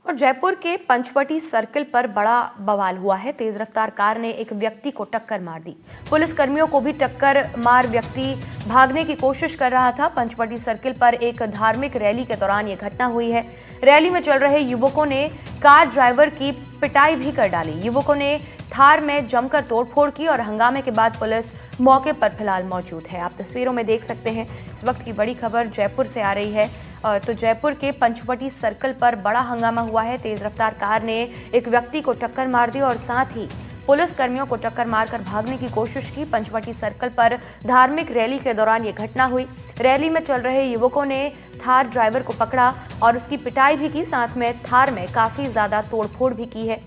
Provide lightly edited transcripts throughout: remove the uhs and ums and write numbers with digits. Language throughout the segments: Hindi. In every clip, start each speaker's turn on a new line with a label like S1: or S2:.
S1: और जयपुर के पंचवटी सर्किल पर बड़ा बवाल हुआ है। तेज रफ्तार कार ने एक व्यक्ति को टक्कर मार दी। पुलिस कर्मियों को भी टक्कर मार व्यक्ति भागने की कोशिश कर रहा था। पंचवटी सर्किल पर एक धार्मिक रैली के दौरान यह घटना हुई है। रैली में चल रहे युवकों ने कार ड्राइवर की पिटाई भी कर डाली। युवकों ने थार में जमकर तोड़फोड़ की और हंगामे के बाद पुलिस मौके पर फिलहाल मौजूद है। आप तस्वीरों में देख सकते हैं। इस वक्त की बड़ी खबर जयपुर से आ रही है। तो जयपुर के पंचवटी सर्कल पर बड़ा हंगामा हुआ है। तेज रफ्तार कार ने एक व्यक्ति को टक्कर मार दी और साथ ही पुलिस कर्मियों को टक्कर मारकर भागने की कोशिश की। पंचवटी सर्कल पर धार्मिक रैली के दौरान ये घटना हुई। रैली में चल रहे युवकों ने थार ड्राइवर को पकड़ा और उसकी पिटाई भी की। साथ में थार में काफी ज्यादा तोड़फोड़ भी की है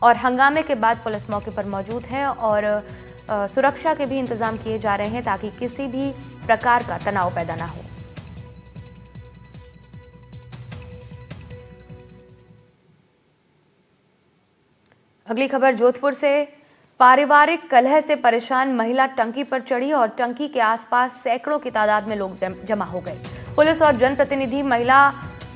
S1: और हंगामे के बाद पुलिस मौके पर मौजूद है और सुरक्षा के भी इंतजाम किए जा रहे हैं ताकि किसी भी प्रकार का तनाव पैदा ना हो। अगली खबर जोधपुर से। पारिवारिक कलह से परेशान महिला टंकी पर चढ़ी और टंकी के आसपास सैकड़ों की तादाद में लोग जमा हो गए। पुलिस और जनप्रतिनिधि महिला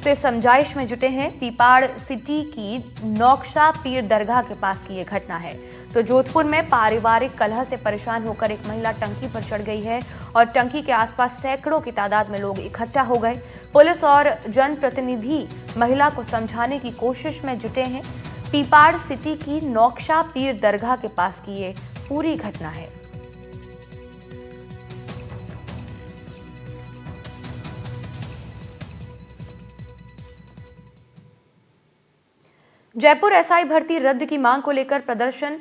S1: से समझाइश में जुटे हैं। पीपाड़ सिटी की नौकशा पीर दरगाह के पास की यह घटना है। तो जोधपुर में पारिवारिक कलह से परेशान होकर एक महिला टंकी पर चढ़ गई है और टंकी के आसपास सैकड़ों की तादाद में लोग इकट्ठा हो गए। पुलिस और जनप्रतिनिधि महिला को समझाने की कोशिश में जुटे हैं। पीपाड़ सिटी की नौकशा पीर दरगाह के पास की ये पूरी घटना है। जयपुर एसआई भर्ती रद्द की मांग को लेकर प्रदर्शन।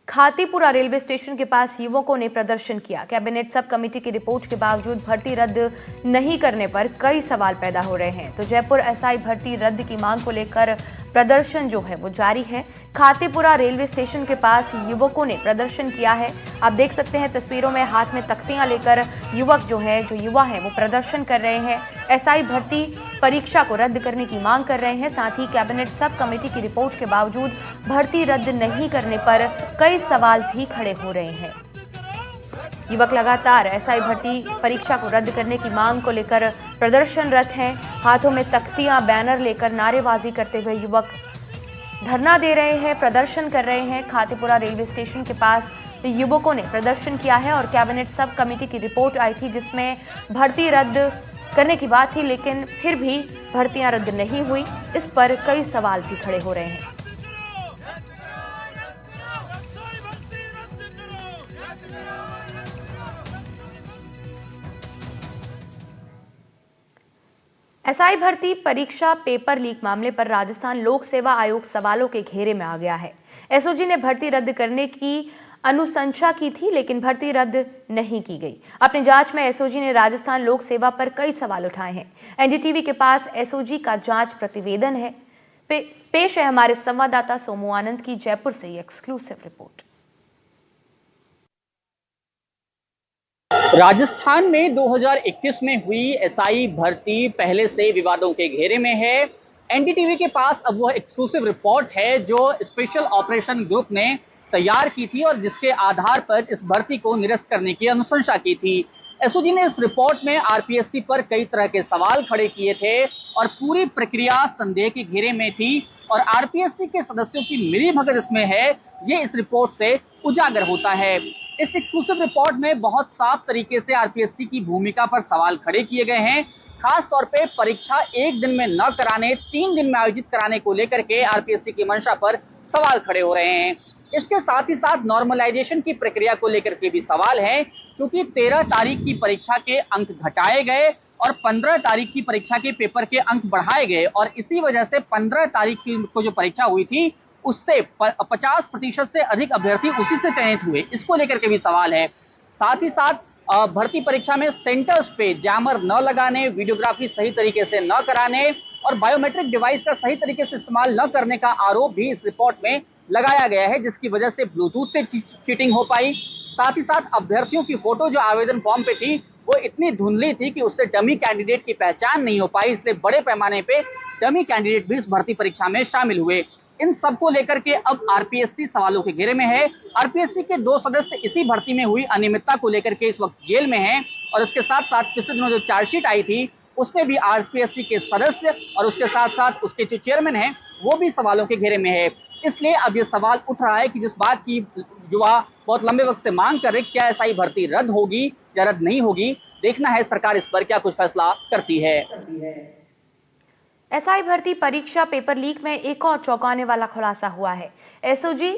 S1: खातीपुरा रेलवे स्टेशन के पास युवकों ने प्रदर्शन किया। कैबिनेट सब कमेटी की रिपोर्ट के बावजूद भर्ती रद्द नहीं करने पर कई सवाल पैदा हो रहे हैं। तो जयपुर एसआई भर्ती रद्द की मांग को लेकर प्रदर्शन जो है वो जारी है। खातीपुरा रेलवे स्टेशन के पास युवकों ने प्रदर्शन किया है। आप देख सकते हैं तस्वीरों में हाथ में तख्तियां लेकर युवक जो युवा है वो प्रदर्शन कर रहे हैं। एसआई भर्ती परीक्षा को रद्द करने की मांग कर रहे हैं। साथ ही कैबिनेट सब कमेटी की रिपोर्ट के बावजूद भर्ती रद्द नहीं करने पर कई सवाल भी खड़े हो रहे हैं। युवक लगातार एसआई भर्ती परीक्षा को रद्द करने की मांग को लेकर प्रदर्शनरत हैं। हाथों में तख्तियां बैनर लेकर नारेबाजी करते हुए युवक धरना दे रहे हैं, प्रदर्शन कर रहे हैं। खातीपुरा रेलवे स्टेशन के पास युवकों ने प्रदर्शन किया है और कैबिनेट सब कमेटी की रिपोर्ट आई थी जिसमें भर्ती रद्द करने की बात थी, लेकिन फिर भी भर्तियां रद्द नहीं हुई। इस पर कई सवाल भी खड़े हो रहे हैं। एसआई भर्ती परीक्षा पेपर लीक मामले पर राजस्थान लोक सेवा आयोग सवालों के घेरे में आ गया है। एसओजी ने भर्ती रद्द करने की अनुशंसा की थी, लेकिन भर्ती रद्द नहीं की गई। अपनी जांच में एसओजी ने राजस्थान लोक सेवा पर कई सवाल उठाए हैं। एनडीटीवी के पास एसओजी का जांच प्रतिवेदन है। पेश है हमारे संवाददाता सोमू आनंद की जयपुर से एक्सक्लूसिव रिपोर्ट।
S2: राजस्थान में 2021 में हुई एसआई भर्ती पहले से विवादों के घेरे में है। एनडीटीवी के पास अब वह एक्सक्लूसिव रिपोर्ट है जो स्पेशल ऑपरेशन ग्रुप ने तैयार की थी और जिसके आधार पर इस भर्ती को निरस्त करने की अनुशंसा की थी। एसओजी ने इस रिपोर्ट में आरपीएससी पर कई तरह के सवाल खड़े किए थे और पूरी प्रक्रिया संदेह के घेरे में थी और आरपीएससी के सदस्यों की मिलीभगत इसमें है, ये इस रिपोर्ट से उजागर होता है। इस एक्सक्लूसिव रिपोर्ट में बहुत साफ तरीके से आरपीएससी की भूमिका पर सवाल खड़े किए गए हैं। खास तौर पे परीक्षा एक दिन में न कराने 3 दिन में आयोजित कराने को लेकर के आरपीएससी की मंशा पर सवाल खड़े हो रहे हैं। इसके साथ ही साथ नॉर्मलाइजेशन की प्रक्रिया को लेकर के भी सवाल है, क्योंकि 13 तारीख की परीक्षा के अंक घटाए गए और 15 तारीख की परीक्षा के पेपर के अंक बढ़ाए गए और इसी वजह से 15 तारीख को जो परीक्षा हुई थी उससे 50% से अधिक अभ्यर्थी उसी से चयनित हुए। इसको लेकर के भी सवाल है। साथ ही साथ भर्ती परीक्षा में सेंटर्स पे जैमर न लगाने, वीडियोग्राफी सही तरीके से न कराने और बायोमेट्रिक डिवाइस का सही तरीके से इस्तेमाल न करने का आरोप भी इस रिपोर्ट में लगाया गया है, जिसकी वजह से ब्लूटूथ से चीटिंग हो पाई। साथ ही साथ अभ्यर्थियों की फोटो जो आवेदन फॉर्म पे थी वो इतनी धुंधली थी कि उससे डमी कैंडिडेट की पहचान नहीं हो पाई, इसलिए बड़े पैमाने पे डमी कैंडिडेट भी इस भर्ती परीक्षा में शामिल हुए। इन सबको लेकर के अब आरपीएससी सवालों के घेरे में है। आरपीएससी के 2 सदस्य इसी भर्ती में हुई अनियमितता को लेकर के इस वक्त जेल में हैं और इसके साथ साथ पिछले दिनों जो चार्जशीट आई थी उसमें भी आरपीएससी के सदस्य और उसके साथ साथ उसके जो चेयरमैन हैं वो भी सवालों के घेरे में है। इसलिए अब ये सवाल उठ रहा है कि जिस बात की युवा बहुत लंबे वक्त से मांग कर रहे, क्या एसआई भर्ती रद्द होगी या रद्द नहीं होगी, देखना है सरकार इस पर क्या कुछ फैसला करती है।
S1: एसआई भर्ती परीक्षा पेपर लीक में एक और चौंकाने वाला खुलासा हुआ है। एसओजी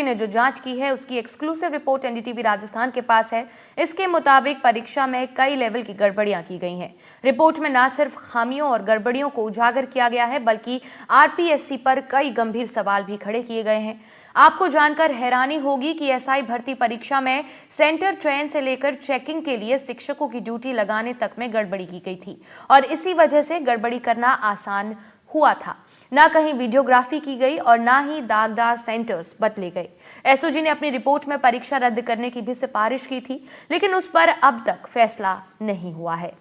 S1: ने जो जांच की है उसकी एक्सक्लूसिव रिपोर्ट एनडीटीवी राजस्थान के पास है। इसके मुताबिक परीक्षा में कई लेवल की गड़बड़ियां की गई हैं। रिपोर्ट में न सिर्फ खामियों और गड़बड़ियों को उजागर किया गया है बल्कि आरपीएससी पर कई गंभीर सवाल भी खड़े किए गए हैं। आपको जानकर हैरानी होगी कि एसआई भर्ती परीक्षा में सेंटर चयन से लेकर चेकिंग के लिए शिक्षकों की ड्यूटी लगाने तक में गड़बड़ी की गई थी और इसी वजह से गड़बड़ी करना आसान हुआ था। ना कहीं वीडियोग्राफी की गई और ना ही दागदार सेंटर्स बदले गए। एसओजी ने अपनी रिपोर्ट में परीक्षा रद्द करने की भी सिफारिश की थी, लेकिन उस पर अब तक फैसला नहीं हुआ है।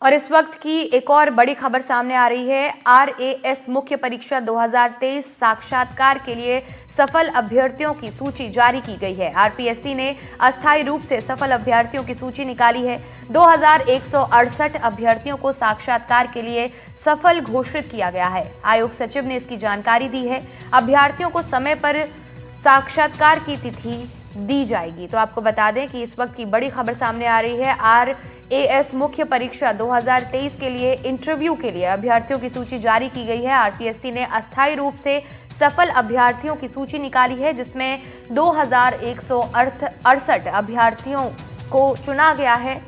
S1: और इस वक्त की एक और बड़ी खबर सामने आ रही है। आरएएस मुख्य परीक्षा 2023 साक्षात्कार के लिए सफल अभ्यर्थियों की सूची जारी की गई है। आरपीएससी ने अस्थायी रूप से सफल अभ्यर्थियों की सूची निकाली है। 2168 अभ्यर्थियों को साक्षात्कार के लिए सफल घोषित किया गया है। आयोग सचिव ने इसकी जानकारी दी है। अभ्यर्थियों को समय पर साक्षात्कार की तिथि दी जाएगी। तो आपको बता दें कि इस वक्त की बड़ी खबर सामने आ रही है। आरएएस मुख्य परीक्षा 2023 के लिए इंटरव्यू के लिए अभ्यर्थियों की सूची जारी की गई है। आरपीएससी ने अस्थायी रूप से सफल अभ्यर्थियों की सूची निकाली है, जिसमें 2168 अभ्यर्थियों को चुना गया है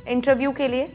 S1: इंटरव्यू के लिए।